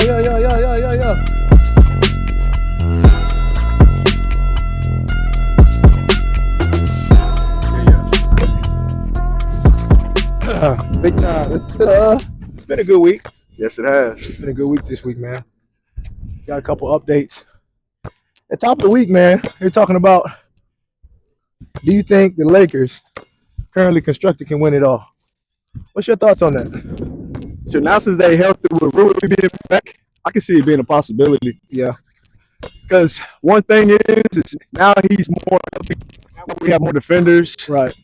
Yo. Big time. It's been a good week. Yes, it has. It's been a good week this week, man. Got a couple updates. At top of the week, man, you're talking about, do you think the Lakers, currently constructed, can win it all? What's your thoughts on that? So now since they healthy with Rui being back, I can see it being a possibility. Yeah. Because one thing is now he's more healthy. Now we have more defenders. Right.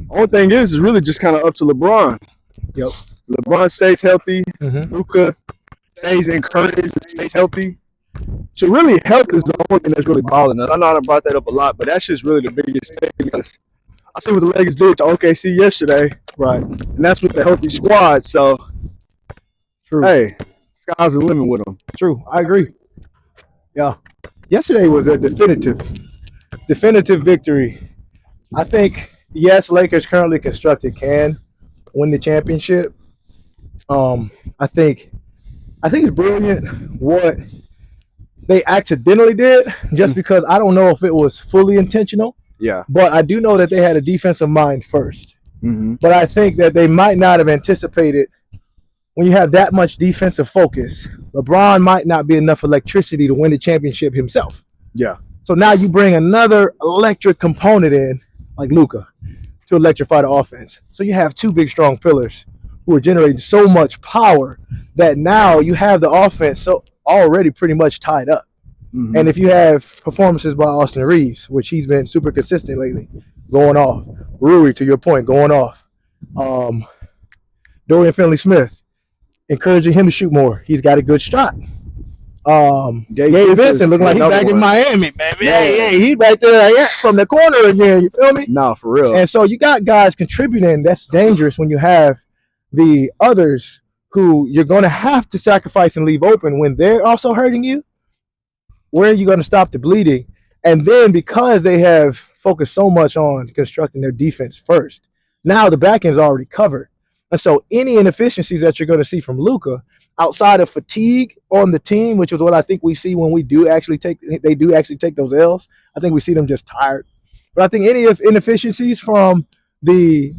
Only thing is really just kind of up to LeBron. Yep. LeBron stays healthy. Mm-hmm. Luka stays encouraged, stays healthy. So really, health is the only thing that's really bothering us. I know I brought that up a lot, but that's just really the biggest thing because I see what the Lakers did to OKC yesterday. Right. And that's with the healthy squad. So, True. Hey, sky's the limit with them. True. I agree. Yeah. Yesterday was a definitive victory. I think, yes, Lakers currently constructed can win the championship. I think it's brilliant what they accidentally did, just because I don't know if it was fully intentional. Yeah. But I do know that they had a defensive mind first. Mm-hmm. But I think that they might not have anticipated, when you have that much defensive focus, LeBron might not be enough electricity to win the championship himself. Yeah. So now you bring another electric component in, like Luka, to electrify the offense. So you have two big, strong pillars who are generating so much power that now you have the offense so already pretty much tied up. Mm-hmm. And if you have performances by Austin Reeves, which he's been super consistent lately, going off. Rui, to your point, going off. Dorian Finley-Smith, encouraging him to shoot more. He's got a good shot. Gabe Vincent looking like he's back in Miami, baby. Yeah. Hey, he's back there from the corner again. You feel me? Nah, for real. And so you got guys contributing. That's dangerous when you have the others who you're going to have to sacrifice and leave open when they're also hurting you. Where are you going to stop the bleeding? And then because they have focused so much on constructing their defense first, now the back end is already covered. And so any inefficiencies that you're going to see from Luka, outside of fatigue on the team, which is what I think we see when they do actually take those L's. I think we see them just tired. But I think any of inefficiencies from the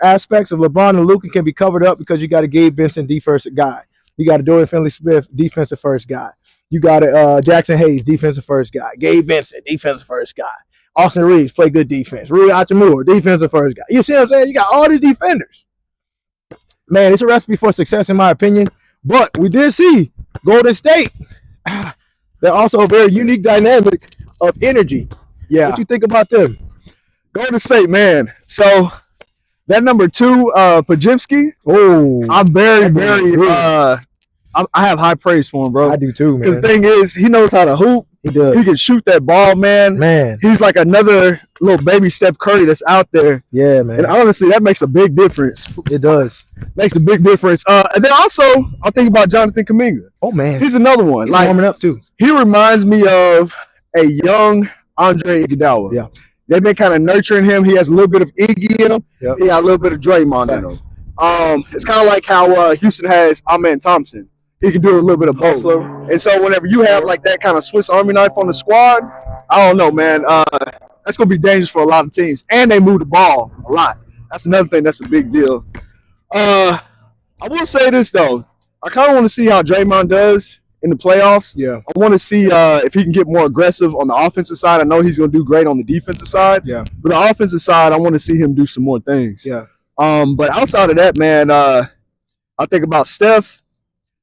aspects of LeBron and Luka can be covered up because you got a Gabe Vincent defensive guy. You got a Dorian Finley-Smith defensive first guy. You got a Jackson Hayes defensive first guy. Gabe Vincent defensive first guy. Austin Reeves play good defense. Rui Hachimura defensive first guy. You see what I'm saying? You got all these defenders. Man, it's a recipe for success in my opinion. But we did see Golden State. They're also a very unique dynamic of energy. Yeah. What you think about them? Golden State, man. So that number 2, Pajimski. Oh, I'm very I have high praise for him, bro. I do too, man. Because the thing is, he knows how to hoop. He does. He can shoot that ball, man. He's like another little baby Steph Curry that's out there. Yeah, man. And honestly, that makes a big difference. It does. Makes a big difference. And then also, I'll think about Jonathan Kuminga. Oh, man. He's another one. He's warming up, too. He reminds me of a young Andre Iguodala. Yeah. They've been kind of nurturing him. He has a little bit of Iggy in him. Yep. He got a little bit of Draymond in him. It's kind of like how Houston has Amen Thompson. He can do a little bit of both. And so whenever you have like that kind of Swiss Army knife on the squad, I don't know, man. That's going to be dangerous for a lot of teams. And they move the ball a lot. That's another thing that's a big deal. I will say this, though. I kind of want to see how Draymond does in the playoffs. Yeah. I want to see if he can get more aggressive on the offensive side. I know he's going to do great on the defensive side. Yeah. But the offensive side, I want to see him do some more things. Yeah. But outside of that, man, I think about Steph.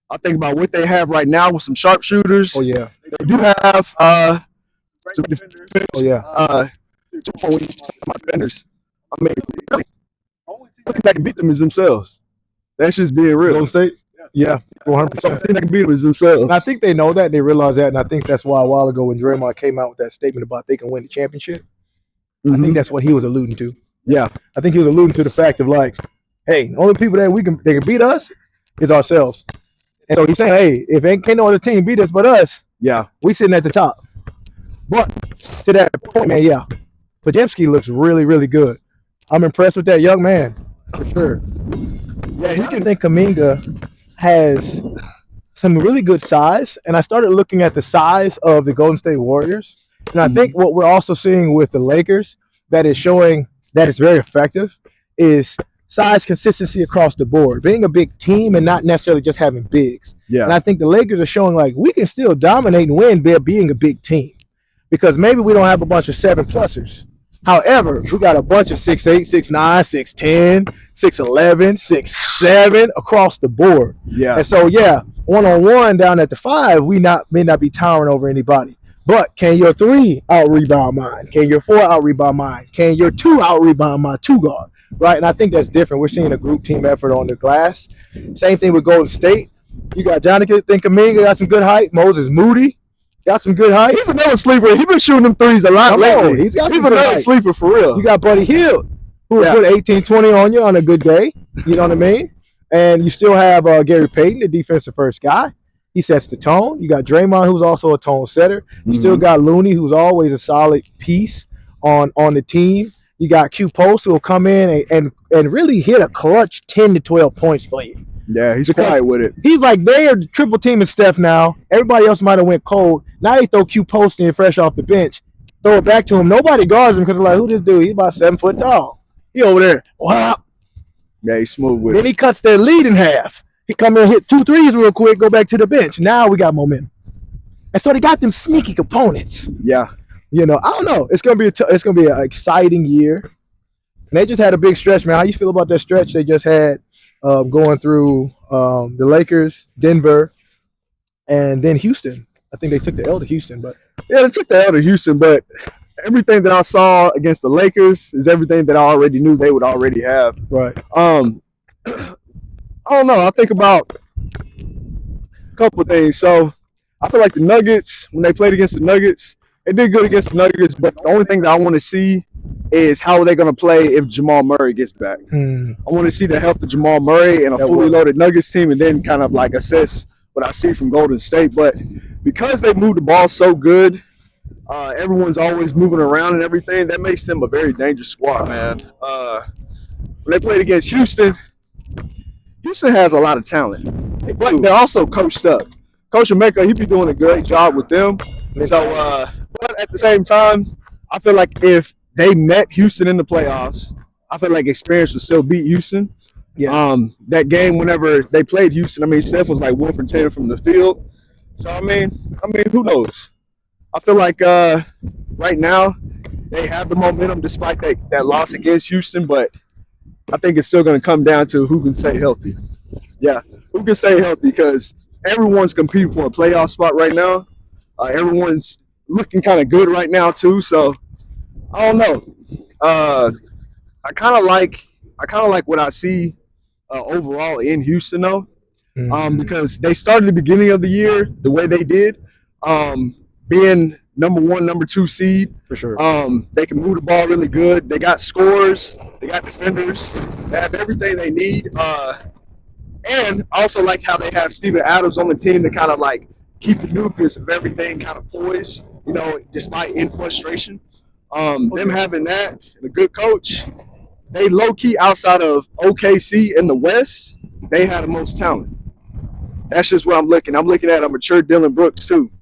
I think about what they have right now with some sharpshooters. Oh, yeah. They do have some defenders. Oh, yeah. Defenders. I mean, the only team that can beat them is themselves. That's just being real. Golden State? Yeah. 100%. The only team that can beat them is themselves. And I think they know that. They realize that. And I think that's why a while ago when Draymond came out with that statement about they can win the championship, I think that's what he was alluding to. Yeah. I think he was alluding to the fact of like, hey, the only people that they can beat us is ourselves. And so he's saying, hey, if ain't no other team beat us but us, yeah, we sitting at the top. But to that point, man, yeah, Pajimski looks really, really good. I'm impressed with that young man, for sure. Yeah, I think Kuminga has some really good size, and I started looking at the size of the Golden State Warriors, and I think what we're also seeing with the Lakers that is showing that it's very effective is size consistency across the board, being a big team and not necessarily just having bigs. Yeah. And I think the Lakers are showing like we can still dominate and win by being a big team, because maybe we don't have a bunch of 7-plussers. However, we got a bunch of 6'8", 6'9", 6'10", 6'11", 6'7" across the board. Yeah. And so, yeah, one-on-one down at the 5, we may not be towering over anybody. But can your 3 out-rebound mine? Can your 4 out-rebound mine? Can your 2 out-rebound my 2 guard? Right? And I think that's different. We're seeing a group team effort on the glass. Same thing with Golden State. You got Jonathan Kuminga, got some good height. Moses Moody got some good height. He's another sleeper. He's been shooting them threes a lot lately. He's another sleeper for real. You got Buddy Hield, who will put 18, 20 on you on a good day. You know what I mean? And you still have Gary Payton, the defensive first guy. He sets the tone. You got Draymond, who's also a tone setter. You still got Looney, who's always a solid piece on the team. You got Q Post, who will come in and really hit a clutch 10 to 12 points for you. Yeah, he's quiet with it. He's like, they are triple teaming Steph now. Everybody else might have went cold. Now they throw Q Post in fresh off the bench. Throw it back to him. Nobody guards him because they're like, who this dude? He's about 7 foot tall. He over there. Wow. Yeah, he's smooth with it. Then he cuts their lead in half. He come in and hit 2 threes real quick, go back to the bench. Now we got momentum. And so they got them sneaky components. Yeah. You know, I don't know. It's gonna be an exciting year. And they just had a big stretch, man. How you feel about that stretch they just had going through the Lakers, Denver, and then Houston? I think they took the L to Houston, but yeah, they took the L to Houston. But everything that I saw against the Lakers is everything that I already knew they would already have. Right. I don't know. I think about a couple of things. So I feel like the Nuggets, when they played against the Nuggets, they did good against the Nuggets. But the only thing that I want to see is how are they going to play if Jamal Murray gets back. I want to see the health of Jamal Murray and a fully loaded Nuggets team, and then kind of like assess what I see from Golden State. But because they move the ball so good, everyone's always moving around and everything, that makes them a very dangerous squad, man. When they played against Houston has a lot of talent, but they're also coached up. Coach Emeka, he be doing a great job with them. So, but at the same time, I feel like if they met Houston in the playoffs, I feel like experience would still beat Houston. Yeah. That game, whenever they played Houston, I mean, Steph was like 1 for 10 from the field. So I mean, who knows? I feel like right now they have the momentum despite that loss against Houston, but I think it's still going to come down to who can stay healthy. Yeah, who can stay healthy, because everyone's competing for a playoff spot right now. Everyone's looking kind of good right now too. So I don't know. I kind of like what I see overall in Houston though, because they started the beginning of the year the way they did, being number 1, number 2 seed. For sure. They can move the ball really good. They got scorers. They got defenders. They have everything they need. And I also liked how they have Steven Adams on the team to kind of like keep the nucleus of everything kind of poised, you know, despite in frustration. Them having that and a good coach, they low-key outside of OKC in the West, they had the most talent. That's just what I'm looking. I'm looking at a mature Dylan Brooks too.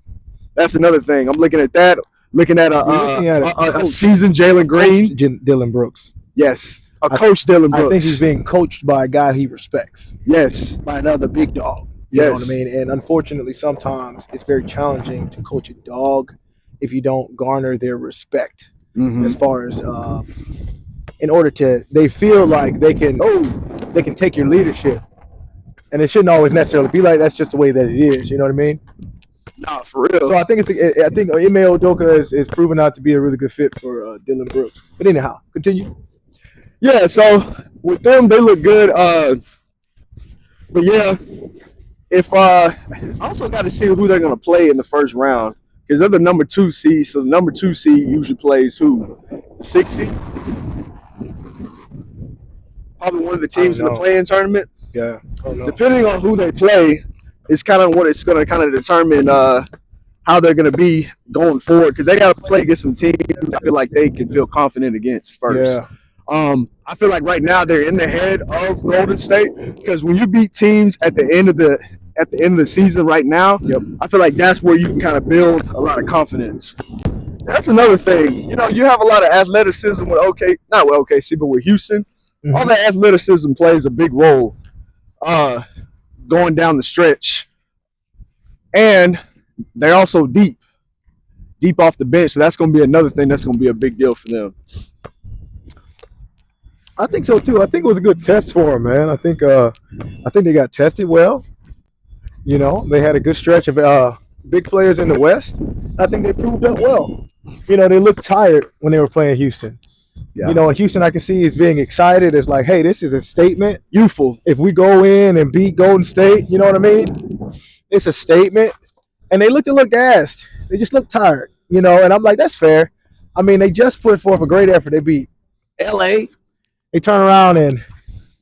That's another thing. I'm looking at that. Looking at a seasoned Jalen Green. Dylan Brooks. Yes. Coach Dylan Brooks. I think he's being coached by a guy he respects. Yes. By another big dog. You know what I mean? And unfortunately, sometimes it's very challenging to coach a dog if you don't garner their respect. As far as in order to, they feel like they can take your leadership, and it shouldn't always necessarily be like that's just the way that it is. You know what I mean? Nah, for real. So I think Ime Udoka is proven out to be a really good fit for Dylan Brooks. But anyhow, continue. Yeah. So with them, they look good. But yeah, if I also got to see who they're gonna play in the first round, because they're the number 2 seed. So the number 2 seed usually plays who? The 6 seed? Probably one of the teams in the play-in tournament. Yeah. Depending on who they play, is kind of what it's going to kind of determine how they're going to be going forward, because they got to play against some teams I feel like they can feel confident against first. I feel like right now they're in the head of Golden State because when you beat teams at the end of the season right now, Yep. I feel like that's where you can kind of build a lot of confidence. That's another thing. You know, you have a lot of athleticism with not with OKC, but with Houston. Mm-hmm. All that athleticism plays a big role going down the stretch. And they're also deep off the bench. So that's going to be another thing that's going to be a big deal for them. I think so too. I think it was a good test for them, man. I think they got tested well. You know, they had a good stretch of big players in the West. I think they proved up well. You know, they looked tired when they were playing Houston. Yeah. You know, Houston, I can see is being excited. It's like, hey, this is a statement. Youthful. If we go in and beat Golden State, you know what I mean? It's a statement. And they looked a little gassed. They just looked tired, you know. And I'm like, that's fair. I mean, they just put forth a great effort. They beat LA. They turn around and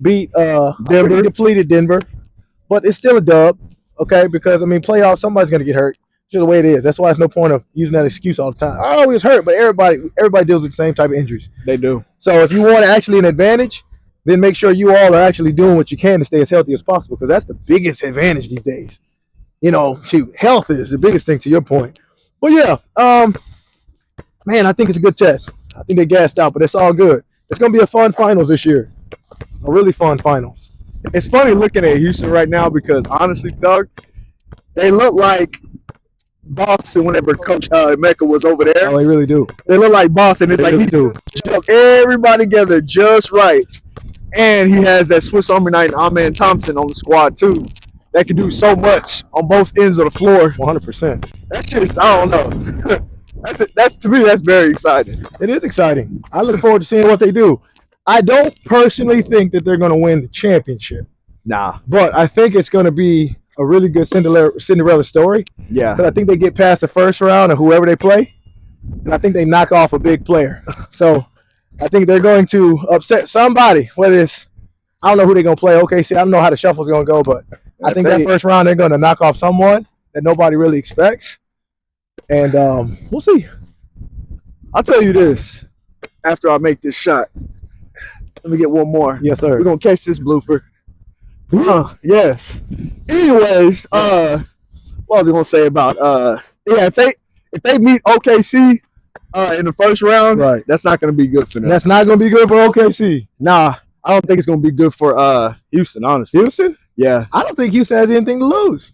beat Denver, depleted Denver. But it's still a dub, okay? Because, I mean, playoffs, somebody's going to get hurt. It's just the way it is. That's why there's no point of using that excuse all the time. I always hurt, but everybody deals with the same type of injuries. They do. So if you want actually an advantage, then make sure you all are actually doing what you can to stay as healthy as possible because that's the biggest advantage these days. You know, health is the biggest thing to your point. But, yeah, man, I think it's a good test. I think they gassed out, but it's all good. It's going to be a fun finals this year. A really fun finals. It's funny looking at Houston right now because, honestly, Doug, they look like Boston whenever Coach Mecca was over there. Oh, they really do. They look like Boston. It's like he do everybody together just right. And he has that Swiss Army knife, Amen Thompson, on the squad, too. That can do so much on both ends of the floor. 100%. That's just, I don't know. That's to me, that's very exciting. It is exciting. I look forward to seeing what they do. I don't personally think that they're going to win the championship. Nah. But I think it's going to be a really good Cinderella story. Yeah. Because I think they get past the first round of whoever they play. And I think they knock off a big player. So I think they're going to upset somebody, whether it's, I don't know who they're going to play. OKC, I don't know how the shuffle's going to go, but I think that first round they're going to knock off someone that nobody really expects. And we'll see. I'll tell you this after I make this shot. Let me get one more. Yes, sir. We're going to catch this blooper. Yes. Anyways, what was I going to say about, if they meet OKC in the first round, right, that's not going to be good for them. That's not going to be good for OKC. Nah, I don't think it's going to be good for Houston, honestly. Houston? Yeah. I don't think Houston has anything to lose.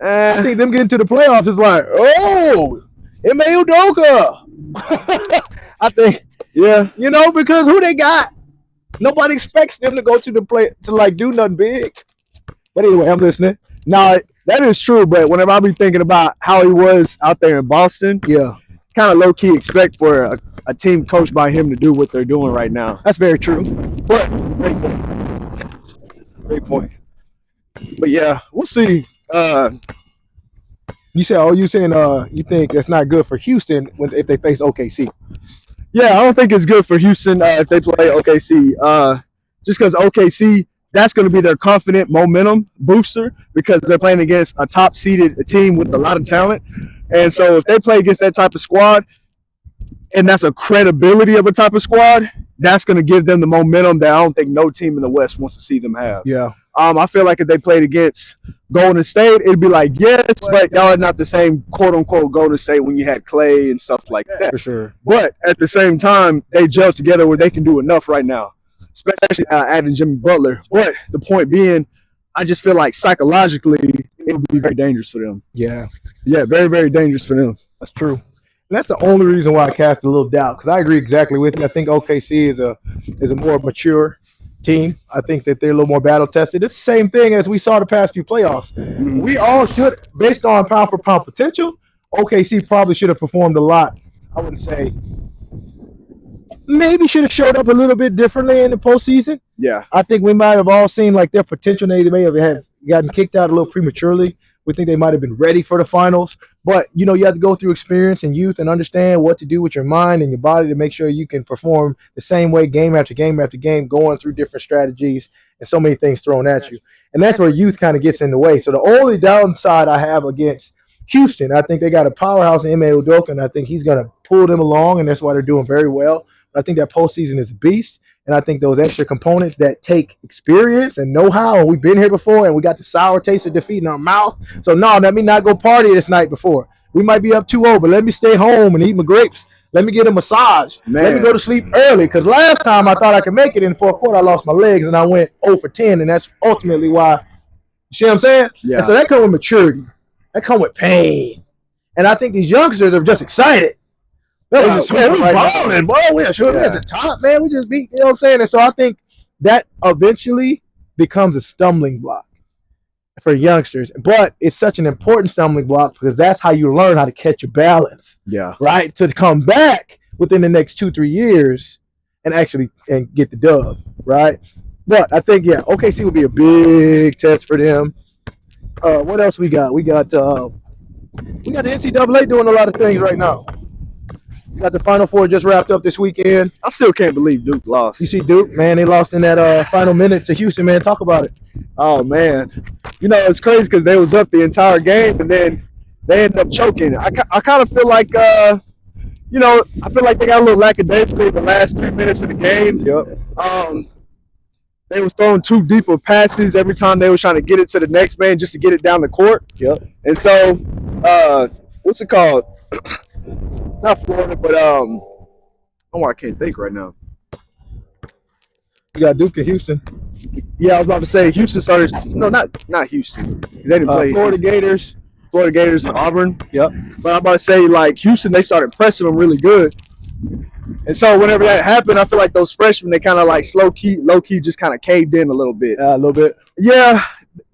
I think them getting to the playoffs is like, oh, Ime Udoka. I think, yeah, you know, because who they got? Nobody expects them to go to the play to like do nothing big. But anyway, I'm listening. No, that is true. But whenever I be thinking about how he was out there in Boston, yeah, kind of low key expect for a team coached by him to do what they're doing right now. That's very true. But great point. Great point. But yeah, we'll see. You saying you think that's not good for Houston if they face OKC? Yeah, I don't think it's good for Houston if they play OKC. Just because OKC, that's going to be their confident momentum booster because they're playing against a top-seeded team with a lot of talent. And so if they play against that type of squad, and that's a credibility of a type of squad, that's going to give them the momentum that I don't think no team in the West wants to see them have. Yeah. I feel like if they played against Golden State, it'd be like, yes, but y'all are not the same quote-unquote Golden State when you had Clay and stuff like that. For sure. But at the same time, they gel together where they can do enough right now, especially adding Jimmy Butler. But the point being, I just feel like psychologically, it would be very dangerous for them. Yeah. Yeah, very, very dangerous for them. That's true. And that's the only reason why I cast a little doubt, because I agree exactly with you. I think OKC is a more mature team. I think that they're a little more battle tested. It's the same thing as we saw the past few playoffs. Mm-hmm. We all should, based on pound for pound potential, OKC probably should have performed a lot. I wouldn't say maybe should have showed up a little bit differently in the postseason. Yeah. I think we might have all seen like their potential. They may have gotten kicked out a little prematurely. We think they might have been ready for the finals. But, you know, you have to go through experience and youth and understand what to do with your mind and your body to make sure you can perform the same way game after game after game, going through different strategies and so many things thrown at you. And that's where youth kind of gets in the way. So the only downside I have against Houston, I think they got a powerhouse in Ime Udoka, and I think he's going to pull them along, and that's why they're doing very well. But I think that postseason is a beast. And I think those extra components that take experience and know-how, and we've been here before, and we got the sour taste of defeat in our mouth. So, no, let me not go party this night before. We might be up 2-0, but let me stay home and eat my grapes. Let me get a massage. Man. Let me go to sleep early. Because last time I thought I could make it in the fourth quarter, I lost my legs, and I went 0 for 10, and that's ultimately why. You see what I'm saying? Yeah. And so that comes with maturity. That comes with pain. And I think these youngsters are just excited. They're like, man, we balling, boy. We're sure at the top, man. We just beat, you know what I'm saying? And so I think that eventually becomes a stumbling block for youngsters. But it's such an important stumbling block because that's how you learn how to catch your balance. Yeah. Right? To come back within the next 2-3 years and actually get the dub. Right? But I think, OKC will be a big test for them. What else we got? We got the NCAA doing a lot of things right now. Got the Final Four just wrapped up this weekend. I still can't believe Duke lost. You see Duke, man, they lost in that final minutes to Houston, man. Talk about it. Oh, man. You know, it's crazy because they was up the entire game, and then they ended up choking. I kind of feel like, I feel like they got a little lackadaisical in the last 3 minutes of the game. Yep. They was throwing too deep of passes every time they was trying to get it to the next man just to get it down the court. Yep. And so, what's it called? Not Florida, but I can't think right now. You got Duke and Houston. Yeah, I was about to say Houston started. No, not Houston. They didn't play. Florida Gators and Auburn. Yep. But I'm about to say like Houston, they started pressing them really good. And so whenever that happened, I feel like those freshmen, they kind of like low key just kind of caved in a little bit. A little bit. Yeah,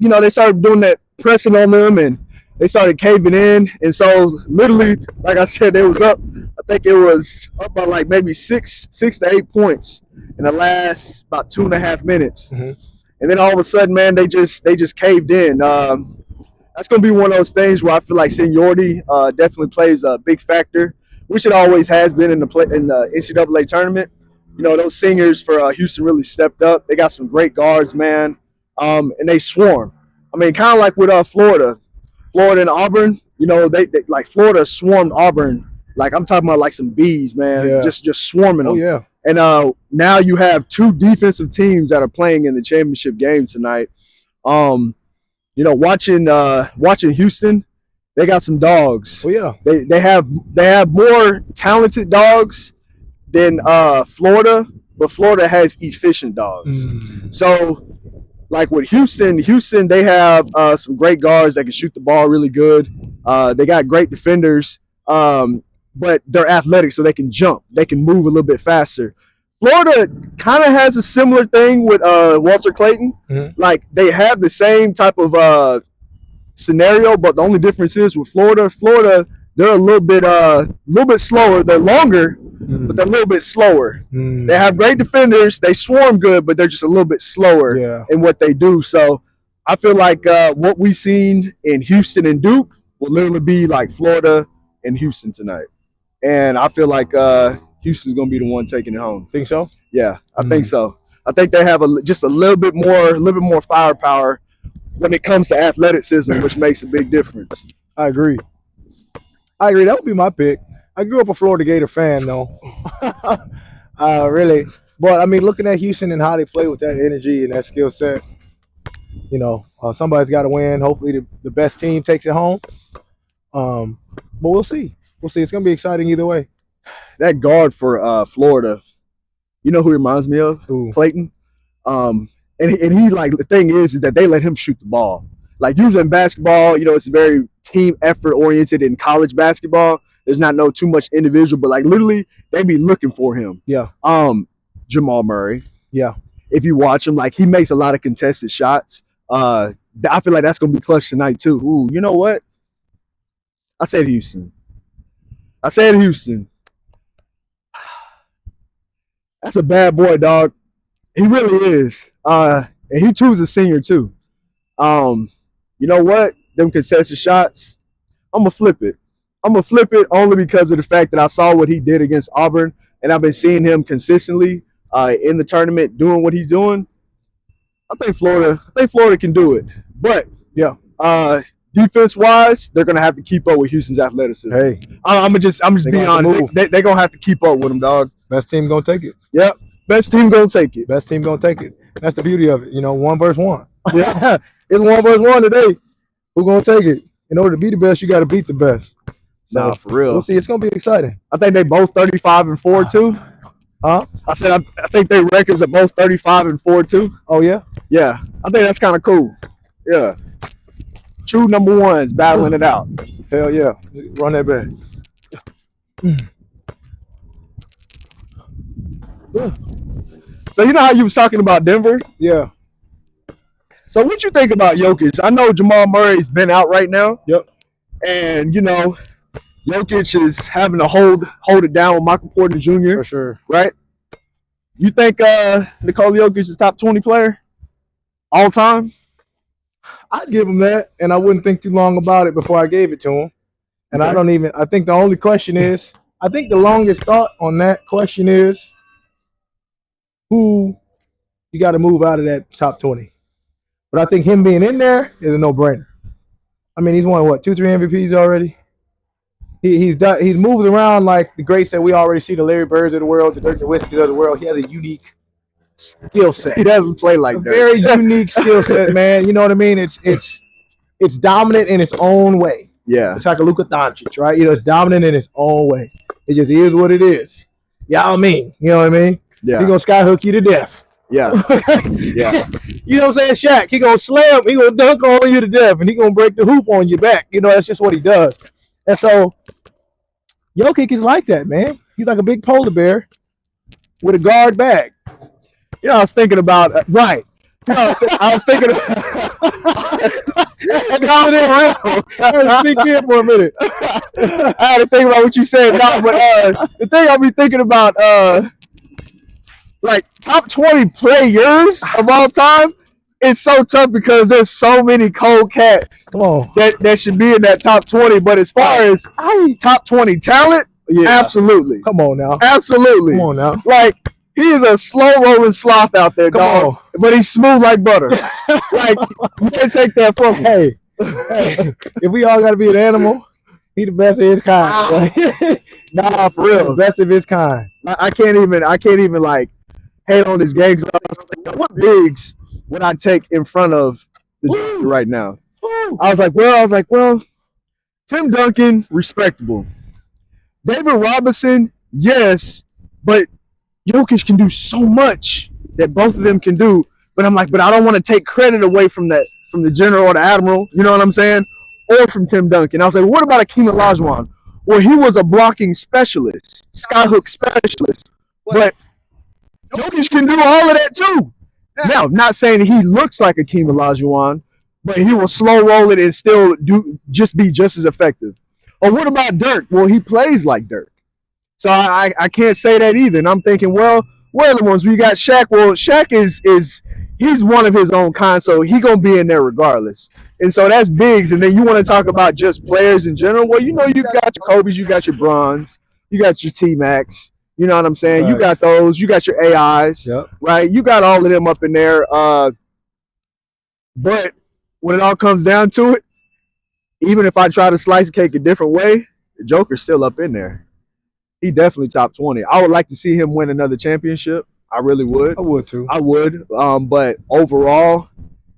they started doing that pressing on them and they started caving in. And so literally, like I said, they was up. I think it was up by like maybe 6 to 8 points in the last about 2.5 minutes. Mm-hmm. And then all of a sudden, man, they just caved in. That's going to be one of those things where I feel like seniority definitely plays a big factor, which it always has been in the NCAA tournament. Those seniors for Houston really stepped up. They got some great guards, man, and they swarm. I mean, kind of like with Florida and Auburn. They like Florida swarmed Auburn. Like I'm talking about like some bees, man, just swarming them. Oh yeah. And now you have 2 defensive teams that are playing in the championship game tonight. Watching Houston, they got some dogs. Oh yeah. They have more talented dogs than Florida, but Florida has efficient dogs. So like with Houston, they have some great guards that can shoot the ball really good. They got great defenders, but they're athletic, so they can jump. They can move a little bit faster. Florida kind of has a similar thing with Walter Clayton. Mm-hmm. Like they have the same type of scenario, but the only difference is with Florida, they're a little bit slower. They're longer, but they're a little bit slower. They have great defenders. They swarm good, but they're just a little bit slower in what they do. So I feel like what we've seen in Houston and Duke will literally be like Florida and Houston tonight. And I feel like Houston's going to be the one taking it home. Think so? Yeah, I think so. I think they have just a little bit more firepower when it comes to athleticism, which makes a big difference. I agree. That would be my pick. I grew up a Florida Gator fan, though. Really. But, I mean, looking at Houston and how they play with that energy and that skill set, somebody's got to win. Hopefully the best team takes it home. But we'll see. It's going to be exciting either way. That guard for Florida, you know who he reminds me of? Ooh. Clayton. And he like the thing is that they let him shoot the ball. Like usually in basketball, it's very team effort oriented. In college basketball, there's not too much individual, but like literally they be looking for him. Yeah. Jamal Murray. Yeah. If you watch him, like he makes a lot of contested shots. I feel like that's gonna be clutch tonight too. Ooh, you know what? I said Houston. That's a bad boy, dog. He really is. And he too is a senior too. You know what? Them contested shots, I'm gonna flip it. Only because of the fact that I saw what he did against Auburn, and I've been seeing him consistently in the tournament doing what he's doing. I think Florida can do it. But yeah, defense wise, they're gonna have to keep up with Houston's athleticism. Hey, I'm just being honest. They're gonna have to keep up with them, dog. Best team gonna take it. Yep. Best team gonna take it. Best team gonna take it. That's the beauty of it. 1 versus 1. Yeah. It's 1 versus 1 today. Who gonna take it? In order to be the best, you got to beat the best. So Nah, for real. We'll see. It's gonna be exciting. I think they both 35-4 too. Huh? I said I think their records are both 35-4 too. Oh yeah. Yeah. I think that's kind of cool. Yeah. True number ones battling it out. Hell yeah. Run that back. So you know how you was talking about Denver? Yeah. So what you think about Jokic? I know Jamal Murray's been out right now. Yep. And Jokic is having to hold it down with Michael Porter Jr. For sure. Right? You think Nikola Jokic is top 20 player all time? I'd give him that, and I wouldn't think too long about it before I gave it to him. And Okay. I think the only question is, I think the longest thought on that question is who you got to move out of that top 20. But I think him being in there is a no-brainer. I mean, he's won, 2, 3 MVPs already? He's moved around like the greats that we already see, the Larry Birds of the world, the Dirk Nowitzkis of the world. He has a unique skill set. He doesn't play like that. Very unique skill set, man. You know what I mean? It's dominant in its own way. Yeah. It's like a Luka Doncic, right? It's dominant in its own way. It just is what it is. Y'all mean, you know what I mean? Yeah. He gonna skyhook you to death. Yeah. Yeah. You know what I'm saying? Shaq, he gonna slam, he gonna dunk on you to death, and he gonna break the hoop on your back. That's just what he does. And so Jokic is like that, man. He's like a big polar bear with a guard bag. I was thinking about right. I was thinking I had to sink in for a minute. I had to think about what you said. No, but the thing I'll be thinking about, like top 20 players of all time, it's so tough because there's so many cold cats Come on. that should be in that top 20. But as far as top 20 talent, Yeah. absolutely, Come on now. absolutely. Come on now. Like he is a slow rolling sloth out there, Come dog. on. But he's smooth like butter. Like you can't take that from him. Hey, if we all got to be an animal, he the best of his kind. Nah, for The real. best of his kind. I can't even like hate on his gangs. What bigs would I take in front of the Joker right now? I was like, well, Tim Duncan, respectable. David Robinson, yes, but Jokic can do so much that both of them can do. But I'm like, but I don't want to take credit away from the general or the admiral. You know what I'm saying? Or from Tim Duncan. I was like, what about Akeem Olajuwon? Well, he was a blocking specialist, skyhook specialist. But Jokic can do all of that too. Now, not saying he looks like Akeem Olajuwon, but he will slow roll it and still be just as effective. Or what about Dirk? Well, he plays like Dirk. So I can't say that either. And I'm thinking, well, what other ones? We got Shaq. Well, Shaq is he's one of his own kind, so he gonna be in there regardless. And so that's bigs. And then you want to talk about just players in general. Well, you got your Kobe's, you got your Bronze, you got your T-Max. You know what I'm saying? Right. You got those. You got your AIs, Yep. right? You got all of them up in there. But when it all comes down to it, even if I try to slice the cake a different way, the Joker's still up in there. He definitely top 20. I would like to see him win another championship. I really would. I would too. I would. But overall,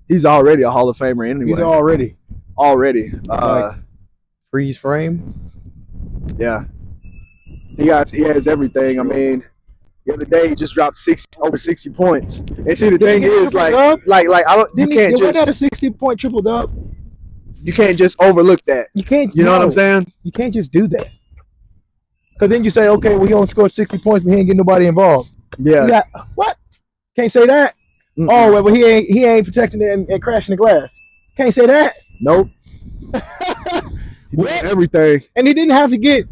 he's already a Hall of Famer anyway. He's already Already. freeze frame. Yeah. He has everything. I mean, the other day he just dropped over 60 points. And see, the thing is, like I don't. You can't Wasn't that a just 60-point triple dub? you can't just overlook that. You can't. You know what I'm saying? You can't just do that. Because then you say, okay, well, he only scored 60 points, but he ain't getting nobody involved. Yeah. What? Can't say that. Mm-mm. Oh, well, he ain't protecting it and crashing the glass. Can't say that. Nope. He did everything. And he didn't have to get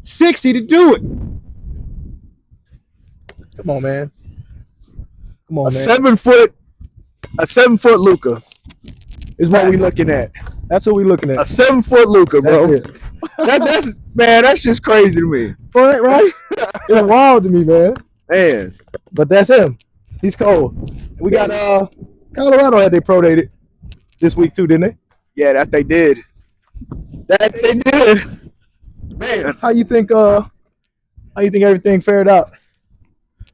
60 to do it. Come on, man. Come on, A man. 7 foot Luka is what we looking at. That's what we looking at. A 7 foot Luka, bro. That's it. That's man, that's just crazy to me. Right? It's wild to me, man. Man. But that's him. He's cold. We got Colorado had they pro dated this week too, didn't they? Yeah, that they did. That they did. Man. How you think everything fared out?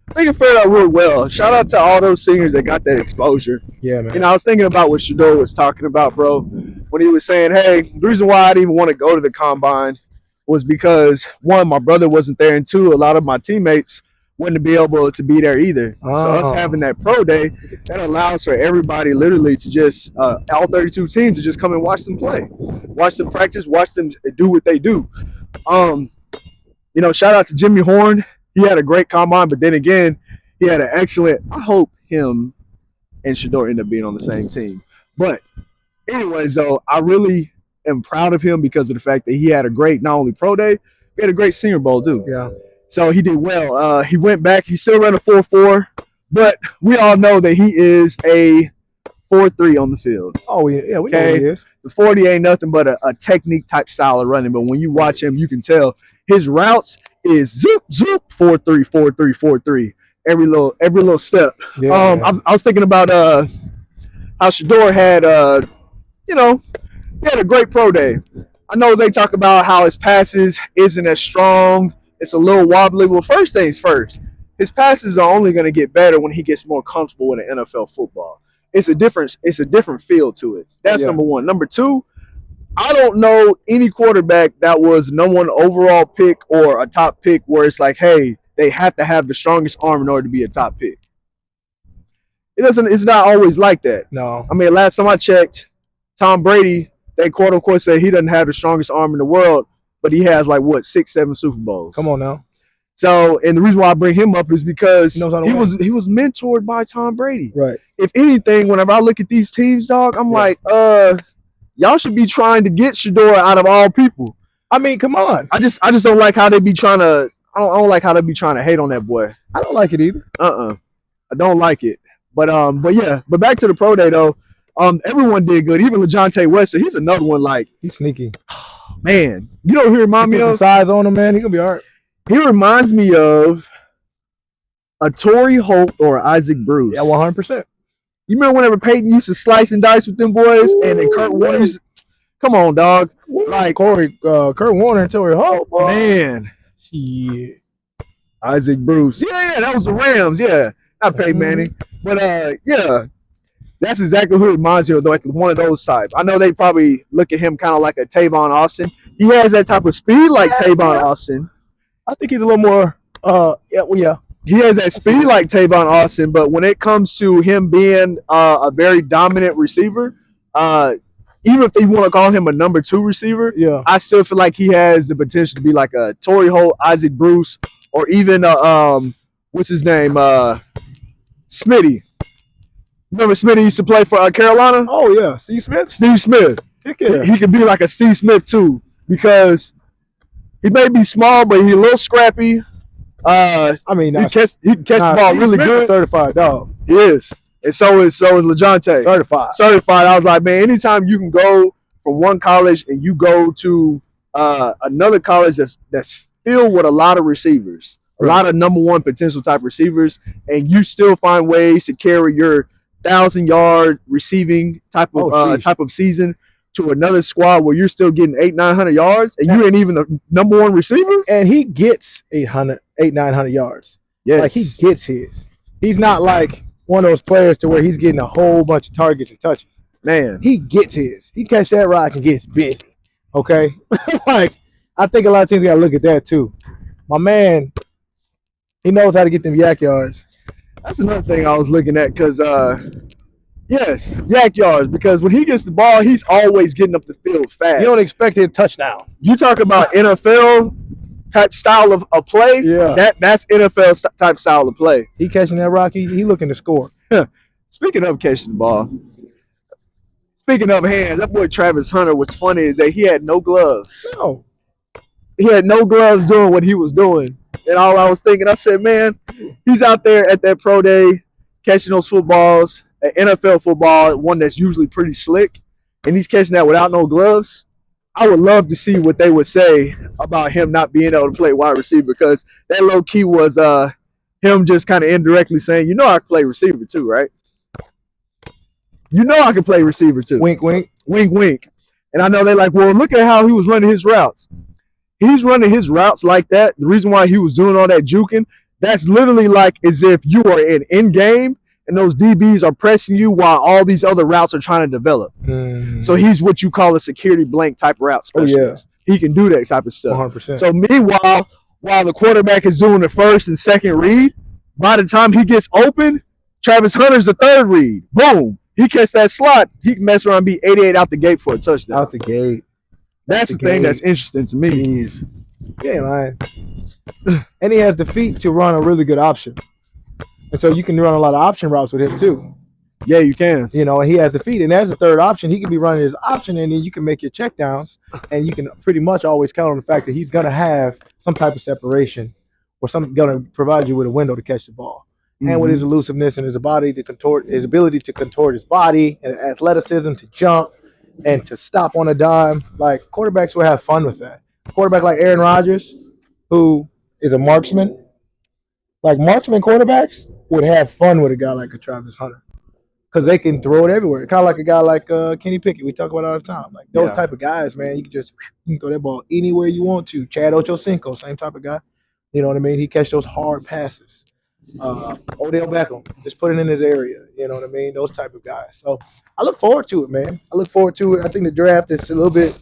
I think it fared out real well. Shout out to all those seniors that got that exposure. Yeah, man. You know, I was thinking about what Shedeur was talking about, bro, when he was saying, hey, the reason why I didn't even want to go to the combine was because, one, my brother wasn't there, and two, a lot of my teammates wouldn't be able to be there either. So us having that pro day, that allows for everybody literally to just, all 32 teams to just come and watch them play, watch them practice, watch them do what they do. You know, shout out to Jimmy Horn. He had a great combine, but then again, he had an excellent. I hope him and Shedeur end up being on the same team. But anyways, though, I really am proud of him because of the fact that he had a great not only pro day, he had a great Senior Bowl too. Yeah. So he did well. He went back. He still ran a 4.4, but we all know that he is a 4.3 on the field. Oh yeah, we know he is. The 40 ain't nothing but a technique type style of running. But when you watch him, you can tell his routes is zoop zoop 4.3 4.3 4.3 every little step. Yeah, I was thinking about how Shedeur had you know, he had a great pro day. I know they talk about how his passes isn't as strong. It's a little wobbly. Well, first things first, his passes are only going to get better when he gets more comfortable with an NFL football. It's a different feel to it. That's number one. Number two, I don't know any quarterback that was no one overall pick or a top pick where it's like, hey, they have to have the strongest arm in order to be a top pick. It's not always like that. No. I mean, last time I checked, Tom Brady, they quote unquote said he doesn't have the strongest arm in the world, but he has like what 6, 7 Super Bowls. Come on now. So, and the reason why I bring him up is because he was mentored by Tom Brady. Right. If anything, whenever I look at these teams, dog, I'm like, y'all should be trying to get Shedeur out of all people. I mean, come on. I just don't like how they be trying to. I don't like how they be trying to hate on that boy. I don't like it either. I don't like it. But yeah. But back to the pro day though. Everyone did good. Even LeJontay Wester, he's another one. Like he's sneaky. Man, you know who he reminds me of? Some size on him, man. He gonna be all right. He reminds me of a Torrey Holt or Isaac Bruce. Yeah, 100%. You remember whenever Peyton used to slice and dice with them boys, and then Kurt Warner used to, come on, dog. Like Kurt Warner and Torrey Holt, boy. Man. Shit. Isaac Bruce. Yeah, that was the Rams. Yeah, not Peyton Manning. But, yeah, that's exactly who it reminds me of, like one of those types. I know they probably look at him kind of like a Tavon Austin. He has that type of speed like Tavon Austin. I think he's a little more, yeah. He has that speed like Tavon Austin, but when it comes to him being a very dominant receiver, even if they want to call him a number 2 receiver, yeah, I still feel like he has the potential to be like a Torrey Holt, Isaac Bruce, or even what's his name, Smitty. Remember Smitty used to play for Carolina? Oh yeah, Steve Smith. Steve Smith. Yeah. He could be like a Steve Smith too, because he may be small, but he's a little scrappy. I mean, he can catch the ball really good. Certified dog. He is, and so is LeJontay. Certified. I was like, man, anytime you can go from one college and you go to another college that's filled with a lot of receivers, a lot of number 1 potential type receivers, and you still find ways to carry your 1,000-yard receiving type of season to another squad where you're still getting 800-900 yards, and you ain't even the number 1 receiver. And he gets 800-900 yards. Yes. Like he gets his. He's not like one of those players to where he's getting a whole bunch of targets and touches. Man, he gets his. He catch that rock and gets busy. Okay, like I think a lot of teams gotta look at that too. My man, he knows how to get them yak yards. That's another thing I was looking at because, yes, yak yards. Because when he gets the ball, he's always getting up the field fast. You don't expect it touchdown. You talk about NFL type style of play. Yeah, that's NFL type style of play. He catching that rock. He looking to score. Speaking of catching the ball, speaking of hands, that boy Travis Hunter. What's funny is that he had no gloves. No, he had no gloves doing what he was doing. And all I was thinking, I said, man, he's out there at that pro day catching those footballs, an NFL football, one that's usually pretty slick, and he's catching that without no gloves. I would love to see what they would say about him not being able to play wide receiver, because that low key was him just kind of indirectly saying, you know, I can play receiver too, right? You know I can play receiver too. Wink, wink. Wink, wink. And I know they're like, well, look at how he was running his routes. He's running his routes like that. The reason why he was doing all that juking, That's literally like as if you are in game and those DBs are pressing you while all these other routes are trying to develop. So he's what you call a security blank type route specialist. He can do that type of stuff. 100%. So meanwhile, while the quarterback is doing the first and second read, by the time he gets open, Travis Hunter's the third read. Boom. He catch that slot. He can mess around and be 88 out the gate for a touchdown. Out the gate. That's the thing that's interesting to me. Yeah, man. And he has the feet to run a really good option. And so you can run a lot of option routes with him too. Yeah, you can. You know, and he has the feet. And as a third option, he can be running his option, and then you can make your check downs, and you can pretty much always count on the fact that he's going to have some type of separation or something going to provide you with a window to catch the ball. And with his elusiveness and his ability to contort his body and athleticism to jump and to stop on a dime, like quarterbacks will have fun with that. A quarterback like Aaron Rodgers, who is a marksman, like marksman quarterbacks would have fun with a guy like a Travis Hunter because they can throw it everywhere. Kind of like a guy like Kenny Pickett. We talk about it all the time. Like those type of guys, man, you can throw that ball anywhere you want to. Chad Ochocinco, same type of guy. You know what I mean? He catch those hard passes. Odell Beckham, just put it in his area. You know what I mean? Those type of guys. So I look forward to it, man. I look forward to it. I think the draft is a little bit,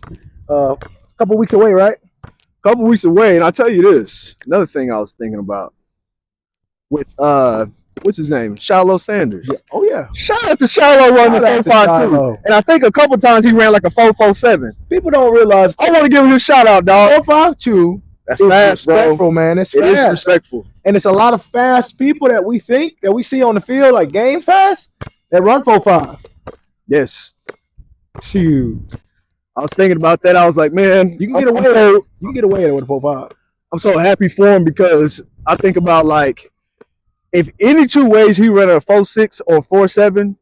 a couple weeks away, right? A couple weeks away, and I'll tell you this. Another thing I was thinking about with what's his name? Shiloh Sanders. Yeah. Oh yeah. Shout out to Shiloh running the 4.52. And I think a couple times he ran like a 4.47. People don't realize. I want to give him a shout out, dog. 4.52. That's fast, respectful, bro. Man. It's it fast. Is respectful. And it's a lot of fast people that we see on the field, like game fast, that run 4.5. Yes. Shoot. I was thinking about that. I was like, man, you can get away with a 4.5. I'm so happy for him because I think about like if any two ways he ran a 4.6 or 4.7,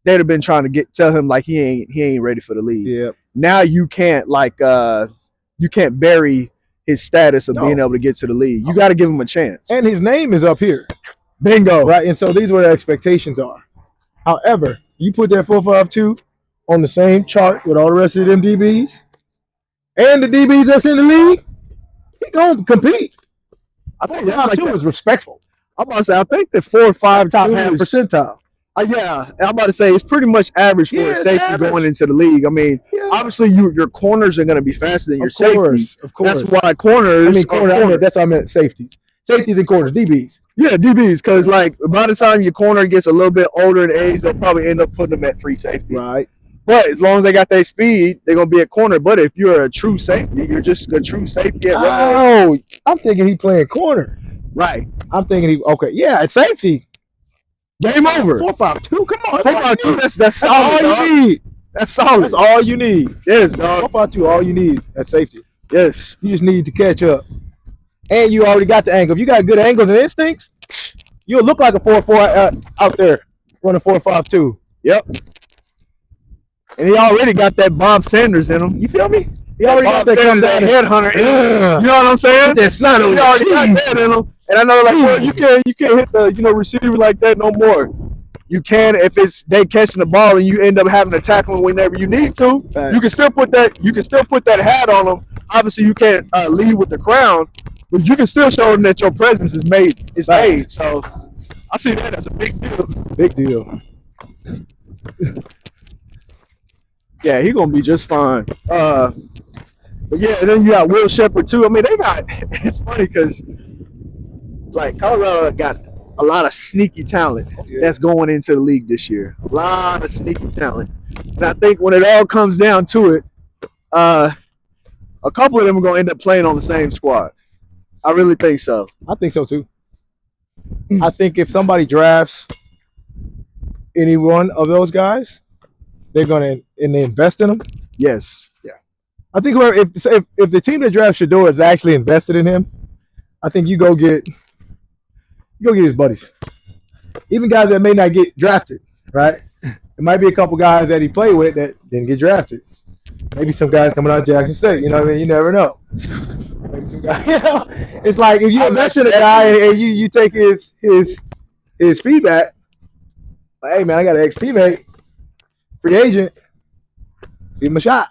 they'd have been trying to tell him like he ain't ready for the league. Yeah. Now you can't you can't bury his status of being able to get to the league. You got to give him a chance. And his name is up here. Bingo. Right. And so these are where the expectations are. However, you put that 4.52 on the same chart with all the rest of them DBs and the DBs that's in the league, he gonna compete. I think that's like is respectful. I'm about to say I think the 4 or 5 top half percentile. Yeah, I'm about to say it's pretty much average for a safety going into the league. I mean, obviously your corners are going to be faster than your safeties. Of course. That's why corners. That's what I meant. Safeties and corners. DBs. Yeah, DBs. Because like by the time your corner gets a little bit older in age, they'll probably end up putting them at free safety. Right. But as long as they got their speed, they're going to be at corner. But if you're a true safety, you're just a true safety. Oh, I'm thinking he playing corner. Right. I'm thinking at safety. Game over. 4.52. Come on. 4.52. That's all you need. That's solid. That's all you need. Yes, dog. 4.52. All you need at safety. Yes. You just need to catch up, and you already got the angle. If you got good angles and instincts, you'll look like a 4.4 out there running 4.52. Yep. And he already got that Bob Sanders in him. You feel me? He already Bob got that Sanders, that headhunter. You know what I'm saying? That snot on he already got that in him. And I know, like, well, you can't hit the receiver like that no more. You can if it's they catching the ball and you end up having to tackle them whenever you need to. Right. You can still put that hat on them. Obviously, you can't lead with the crown, but you can still show them that your presence is made. So I see that as a big deal. Big deal. Yeah, he's gonna be just fine. But yeah, and then you got Will Shepherd too. I mean, it's funny because like Colorado got a lot of sneaky talent that's going into the league this year. A lot of sneaky talent. And I think when it all comes down to it, a couple of them are going to end up playing on the same squad. I really think so. I think so too. I think if somebody drafts any one of those guys, they're going to and they invest in them. Yes. Yeah. I think if the team that drafts Shedeur is actually invested in him, I think you go get his buddies. Even guys that may not get drafted, right? It might be a couple guys that he played with that didn't get drafted. Maybe some guys coming out of Jackson State. You know what I mean? You never know. Maybe some guys, it's like if you invest in a guy and you take his feedback, like, hey man, I got an ex-teammate, free agent, give him a shot.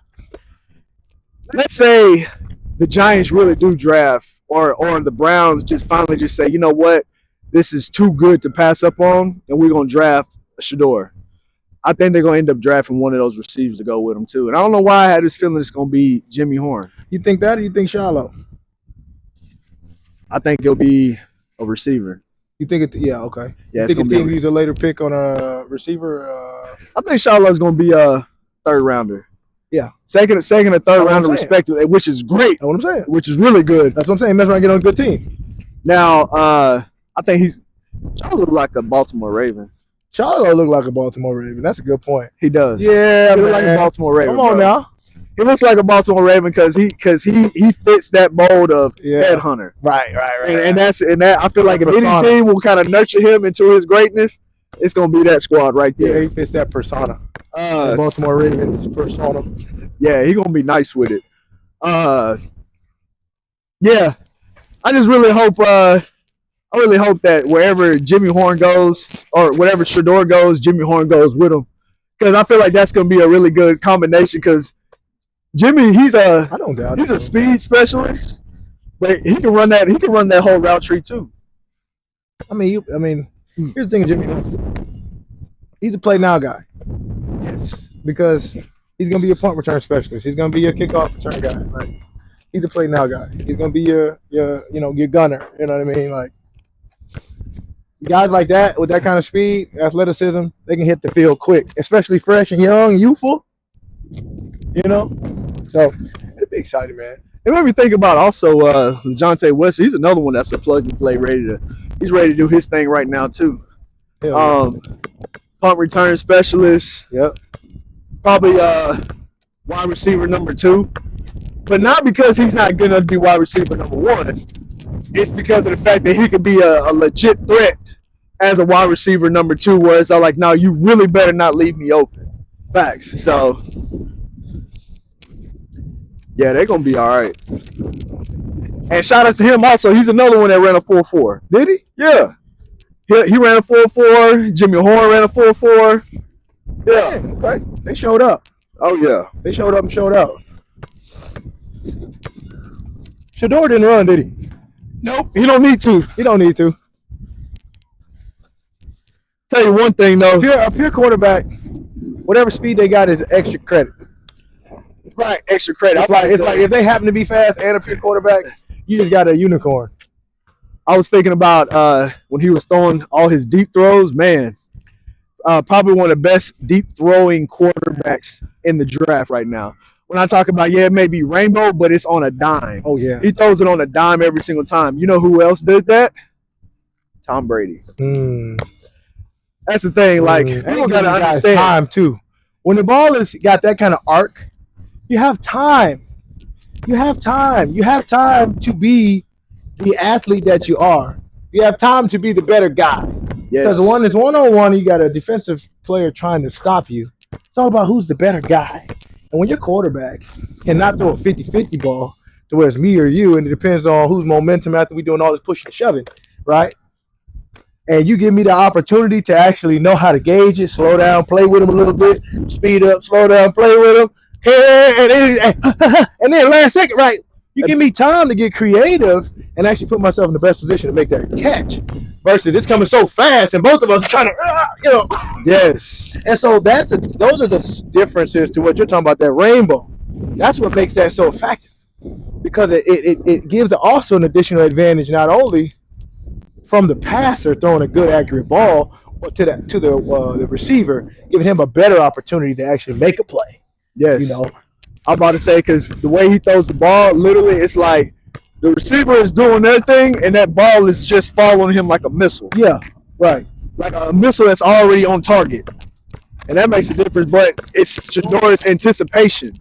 Let's say the Giants really do draft or the Browns just finally just say, you know what, this is too good to pass up on, and we're gonna draft Shedeur. I think they're gonna end up drafting one of those receivers to go with them too. And I don't know why I had this feeling it's gonna be Jimmy Horn. You think that, or you think Shiloh? I think it'll be a receiver. You think it? Yeah, okay. Yeah, you think a team use a later pick on a receiver? I think Shiloh's gonna be a third rounder. Yeah, second and third rounder respectively, which is great. That's what I'm saying. Which is really good. That's what I'm saying. Mess around, get on a good team. Now, I think Shiloh looks like a Baltimore Raven. Shiloh look like a Baltimore Raven. That's a good point. He does. Yeah, he looks like a Baltimore Raven. Come on now. He looks like a Baltimore Raven because he fits that mold of headhunter. Right. And that I feel like if any team will kind of nurture him into his greatness, it's gonna be that squad right there. Yeah, he fits that persona. Baltimore Ravens persona. Yeah, he's gonna be nice with it. Yeah, I just really hope. I really hope that wherever Jimmy Horn goes or whatever Shedeur goes, Jimmy Horn goes with him, because I feel like that's gonna be a really good combination. Because Jimmy, he's a speed specialist, but he can run that. He can run that whole route tree too. I mean, here's the thing, Jimmy. He's a play now guy. Yes, because he's gonna be a punt return specialist. He's gonna be a kickoff return guy. Like, he's a play now guy. He's gonna be your gunner. You know what I mean? Like, guys like that with that kind of speed, athleticism, they can hit the field quick, especially fresh and young, and youthful. You know, so it'd be exciting, man. It made me think about also LeJohntay West. He's another one that's a plug and play, he's ready to do his thing right now too. Punt return specialist. Yep. Probably wide receiver number 2, but not because he's not good enough to be wide receiver number 1. It's because of the fact that he could be a legit threat as a wide receiver number 2, where it's like, no, you really better not leave me open. Facts. So, yeah, they're going to be all right. And shout out to him also. He's another one that ran a 4.4. Did he? Yeah. He ran a 4.4. Jimmy Horn ran a 4.4. Yeah. Okay. They showed up. Oh, yeah. They showed up and showed out. Shedeur didn't run, did he? Nope. He don't need to. He don't need to. Tell you one thing, though. A pure quarterback, whatever speed they got is extra credit. Right, extra credit. It's like if they happen to be fast and a pure quarterback, you just got a unicorn. I was thinking about when he was throwing all his deep throws, man. Probably one of the best deep throwing quarterbacks in the draft right now. When I talk about, it may be rainbow, but it's on a dime. Oh, yeah. He throws it on a dime every single time. You know who else did that? Tom Brady. That's the thing. Like, people got to understand. Time, too. When the ball has got that kind of arc, you have time. You have time. You have time to be the athlete that you are. You have time to be the better guy. Because one is one-on-one, you got a defensive player trying to stop you. It's all about who's the better guy. And when your quarterback cannot throw a 50-50 ball to where it's me or you, and it depends on whose momentum after we doing all this pushing and shoving, right? And you give me the opportunity to actually know how to gauge it, slow down, play with him a little bit, speed up, slow down, play with him. And then last second, right? You give me time to get creative and actually put myself in the best position to make that catch. Versus it's coming so fast and both of us are trying to, Yes. And so those are the differences to what you're talking about, that rainbow. That's what makes that so effective. Because it gives also an additional advantage, not only from the passer throwing a good accurate ball, but to the receiver, giving him a better opportunity to actually make a play. Yes. I'm about to say, because the way he throws the ball, literally, it's like the receiver is doing their thing, and that ball is just following him like a missile. Yeah, right. Like a missile that's already on target. And that makes a difference, but it's Shedeur's anticipation.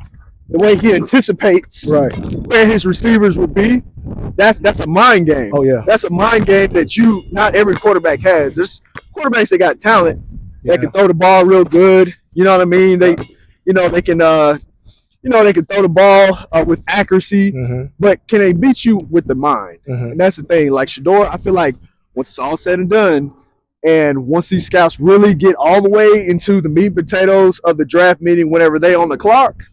The way he anticipates where his receivers will be, that's a mind game. Oh, yeah. That's a mind game that not every quarterback has. There's quarterbacks that got talent. They can throw the ball real good. You know what I mean? They can throw the ball with accuracy, but can they beat you with the mind? And that's the thing. Like Shedeur, I feel like once it's all said and done, and once these scouts really get all the way into the meat and potatoes of the draft meeting whenever they on the clock,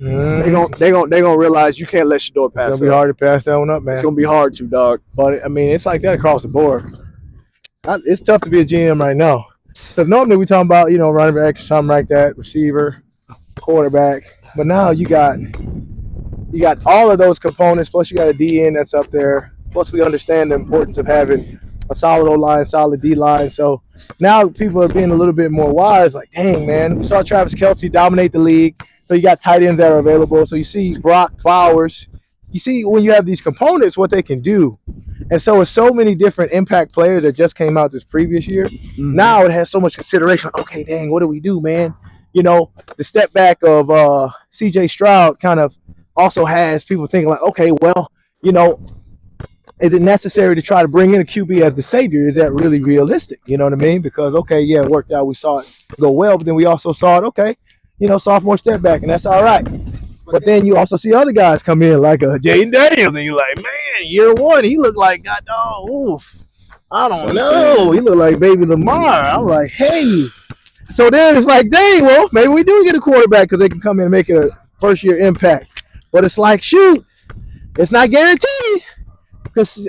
They gonna realize you can't let Shedeur pass. It's gonna be hard to pass that one up, man. It's gonna be hard to, dog. But I mean, it's like that across the board. It's tough to be a GM right now. Because normally we talking about running back, something like that, receiver, quarterback. But now you got all of those components. Plus you got a DN that's up there. Plus we understand the importance of having a solid O-line, solid D-line. So now people are being a little bit more wise. Like, dang, man, we saw Travis Kelce dominate the league. So you got tight ends that are available. So you see Brock Bowers. You see when you have these components, what they can do. And so it's so many different impact players that just came out this previous year. Mm-hmm. Now it has so much consideration. Okay, dang, what do we do, man? The step back of C.J. Stroud kind of also has people thinking like, okay, well, is it necessary to try to bring in a QB as the savior? Is that really realistic? You know what I mean? Because, okay, yeah, it worked out. We saw it go well, but then we also saw it, okay, sophomore step back, and that's all right. But then you also see other guys come in like a Jaden Daniels, and you're like, man, year one, he looked like, God, oof. I don't know. He looked like baby Lamar. I'm like, hey. So then it's like, dang, well, maybe we do get a quarterback because they can come in and make a first-year impact. But it's like, shoot, it's not guaranteed. Because,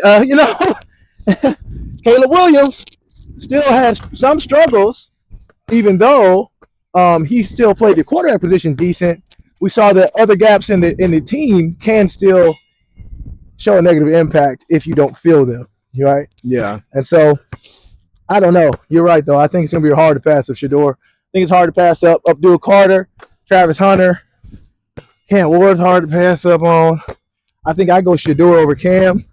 Caleb Williams still has some struggles, even though he still played the quarterback position decent. We saw that other gaps in the team can still show a negative impact if you don't fill them, right? Yeah. And so, I don't know. You're right, though. I think it's going to be hard to pass up Shedeur. I think it's hard to pass up Abdul Carter, Travis Hunter. Cam Ward's hard to pass up on. I think I go Shedeur over Cam.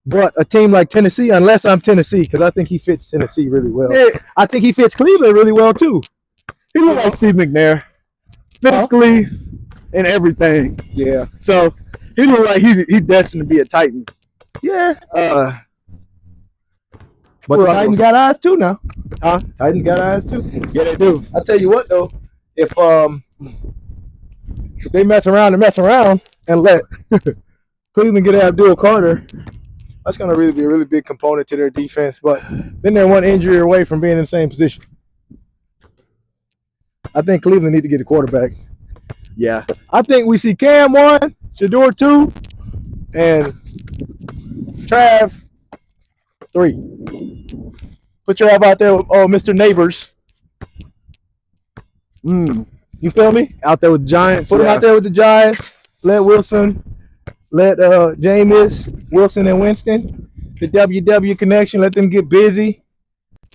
But a team like Tennessee, unless I'm Tennessee, because I think he fits Tennessee really well. Yeah. I think he fits Cleveland really well, too. He looks like Steve McNair. Physically and everything. Yeah. So he looks like he's destined to be a Titan. Yeah. But the Titans got eyes, too, now. Huh? Titans got eyes, too. Yeah, they do. I'll tell you what, though. If they mess around and let Cleveland get Abdul Carter, that's going to really be a really big component to their defense. But then they're one injury away from being in the same position. I think Cleveland need to get a quarterback. Yeah. I think we see Cam 1, Shedeur 2, and Trav 3. Put your Trav out there with Mr. Neighbors. You feel me? Out there with the Giants. Put him out there with the Giants. Let Wilson, let Jameis, Wilson, and Winston, the WW connection, let them get busy.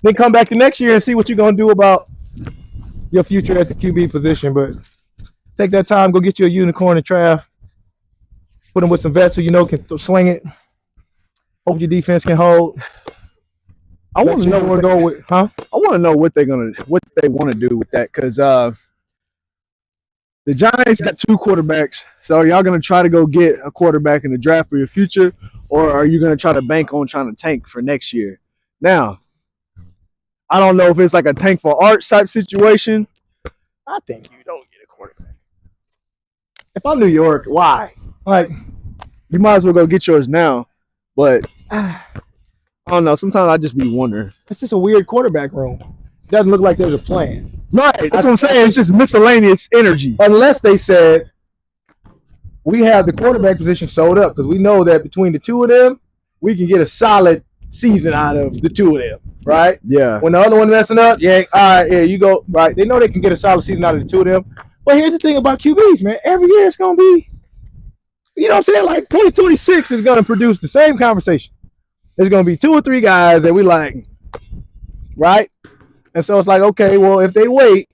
Then come back the next year and see what you're going to do about your future at the QB position. But take that time, go get you a unicorn and Trav. Put them with some vets who can swing it. Hope your defense can hold. I want to know where go with, huh? I want to know what they want to do with that, because the Giants got 2 quarterbacks. So are y'all going to try to go get a quarterback in the draft for your future, or are you going to try to bank on trying to tank for next year? Now, I don't know if it's like a tank for art type situation. I think you don't get a quarterback. If I'm New York, why? Like, you might as well go get yours now. But I don't know. Sometimes I just be wondering. It's just a weird quarterback room. It doesn't look like there's a plan. Right. That's what I'm saying. It's just miscellaneous energy. Unless they said, we have the quarterback position sold up because we know that between the two of them, we can get a solid season out of the two of them, right? Yeah. When the other one messing up, yeah, all right, yeah, you go, right? They know they can get a solid season out of the two of them. But here's the thing about QBs, man. Every year it's going to be, you know what I'm saying? Like 2026 is going to produce the same conversation. There's going to be 2 or 3 guys that we like, right? And so it's like, okay, well, if they wait,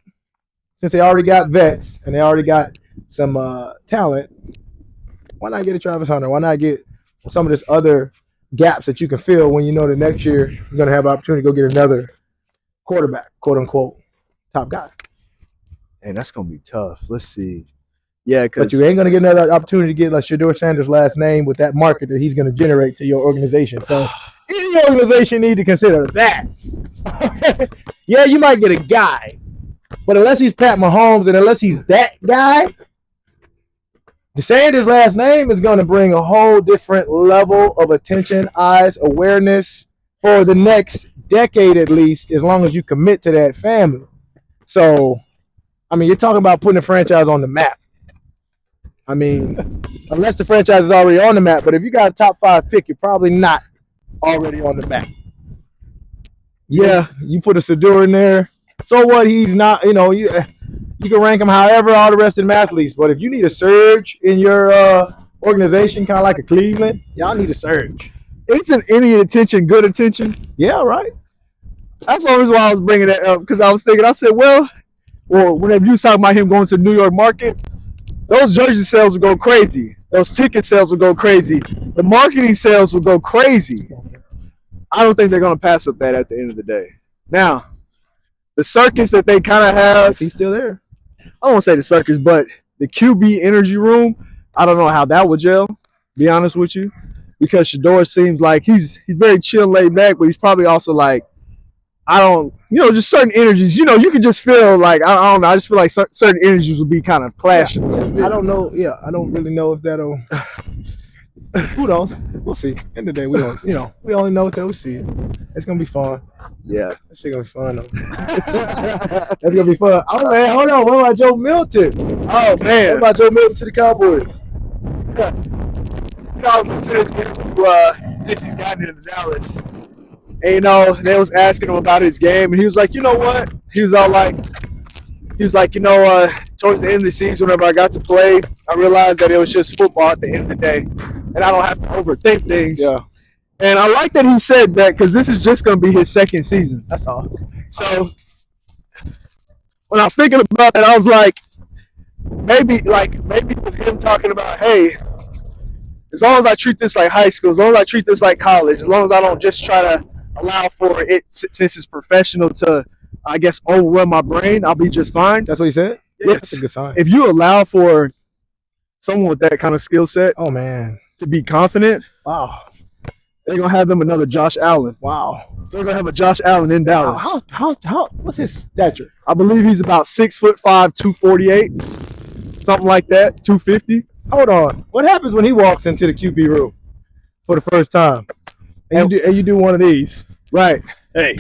since they already got vets and they already got some talent, why not get a Travis Hunter? Why not get some of this other gaps that you can fill when you know that next year you're going to have an opportunity to go get another quarterback, quote unquote, top guy? And that's going to be tough. Let's see. Yeah, but you ain't going to get another opportunity to get like Shedeur Sanders' last name with that market that he's going to generate to your organization. So any organization need to consider that. Yeah, you might get a guy, but unless he's Pat Mahomes and unless he's that guy, the Sanders' last name is going to bring a whole different level of attention, eyes, awareness for the next decade at least, as long as you commit to that family. So, I mean, you're talking about putting a franchise on the map. I mean, unless the franchise is already on the map. But if you got a top 5 pick, you're probably not already on the map. Yeah, you put a Shedeur in there. So what? He's not. You can rank him however all the rest of the athletes. But if you need a surge in your organization, kind of like a Cleveland, y'all need a surge. Isn't any attention good attention? Yeah, right. That's the reason why I was bringing that up, because I was thinking, I said, well, whenever you was talking about him going to the New York market, those jersey sales would go crazy. Those ticket sales would go crazy. The marketing sales would go crazy. I don't think they're going to pass up that at the end of the day. Now, the circus that they kind of have. He's still there. I don't want to say the circus, but the QB energy room, I don't know how that would gel, be honest with you. Because Shedeur seems like he's very chill, laid back, but he's probably also like, just certain energies. You can just feel like, I don't know, I just feel like certain energies would be kind of clashing. Yeah. I don't know. Yeah, I don't really know if that'll. Who knows? We'll see. End of the day, we don't. We only know until we see it. It's gonna be fun. Yeah, that shit gonna be fun though. That's gonna be fun. Oh man, hold on. What about Joe Milton? Oh man, what about Joe Milton to the Cowboys? I was listening to this game since he's gotten into Dallas. And they was asking him about his game, and he was like, you know what? He was like, towards the end of the season, whenever I got to play, I realized that it was just football at the end of the day, and I don't have to overthink things. Yeah. And I like that he said that, because this is just going to be his second season. That's all. So when I was thinking about it, I was like, maybe with him talking about, hey, as long as I treat this like high school, as long as I treat this like college, as long as I don't just try to allow for it, since it's professional, to, I guess, overrun my brain, I'll be just fine. That's what he said? Yeah, that's a good sign. If you allow for someone with that kind of skill set, oh man, to be confident, wow, they're gonna have them another Josh Allen. Wow, they're gonna have a Josh Allen in Dallas. How what's his stature? I believe he's about 6'5", 248, something like that, 250. Hold on, what happens when he walks into the QB room for the first time, and you do one of these? Right. Hey.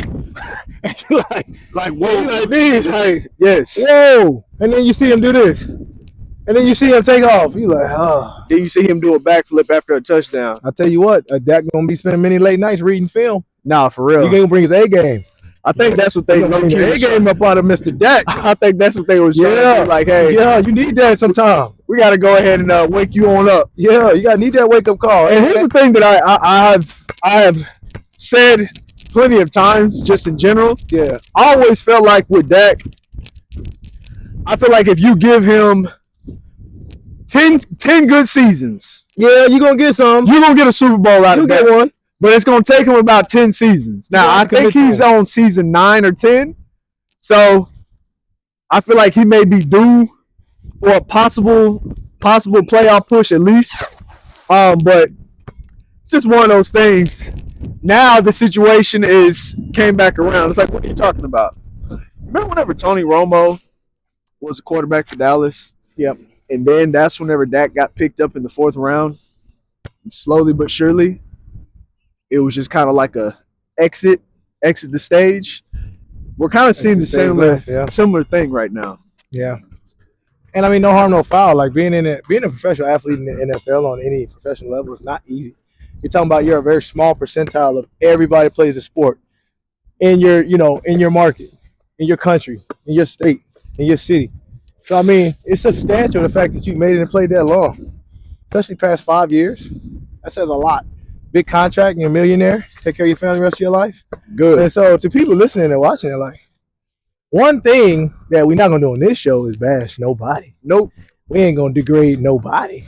like whoa. Like these. Hey. Yes. Whoa. And then you see him do this. And then you see him take off. You like, oh. Then you see him do a backflip after a touchdown. I tell you what, Dak gonna be spending many late nights reading film. Nah, for real. He gonna bring his A game. I think that's what they bring the A game up out of Mr. Dak. I think that's what they was trying to do. Like, hey, yeah, you need that sometime. We got to go ahead and wake you on up. Yeah, you need that wake up call. And here's the thing that I have said plenty of times, just in general. Yeah, I always felt like with Dak, I feel like if you give him 10 good seasons, yeah, you're gonna get some. You're gonna get a Super Bowl out of that. Get one. But it's going to take him about 10 seasons. Now, I think he's on season 9 or 10. So, I feel like he may be due for a possible playoff push at least. But it's just one of those things. Now, the situation came back around. It's like, what are you talking about? Remember whenever Tony Romo was a quarterback for Dallas? Yep. And then that's whenever Dak got picked up in the 4th round. And slowly but surely, it was just kind of like a exit the stage. We're kind of seeing the similar thing right now. Yeah. And I mean, no harm, no foul. Like being a professional athlete in the NFL on any professional level is not easy. You're talking about you're a very small percentile of everybody plays a sport in your market, in your country, in your state, in your city. So I mean, it's substantial the fact that you made it and played that long, especially past 5 years. That says a lot. Big contract, you're a millionaire, take care of your family the rest of your life. Good. And so to people listening and watching it, like, one thing that we're not gonna do on this show is bash nobody. Nope. We ain't gonna degrade nobody.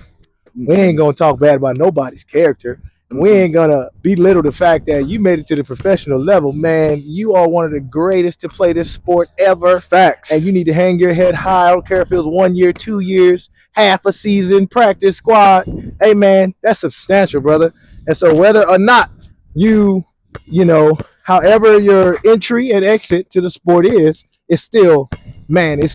We ain't gonna talk bad about nobody's character. And we ain't gonna belittle the fact that you made it to the professional level. Man, you are one of the greatest to play this sport ever. Facts. And you need to hang your head high. I don't care if it was 1 year, 2 years, half a season, practice squad. Hey man, that's substantial, brother. And so whether or not however your entry and exit to the sport is, it's still, man, it's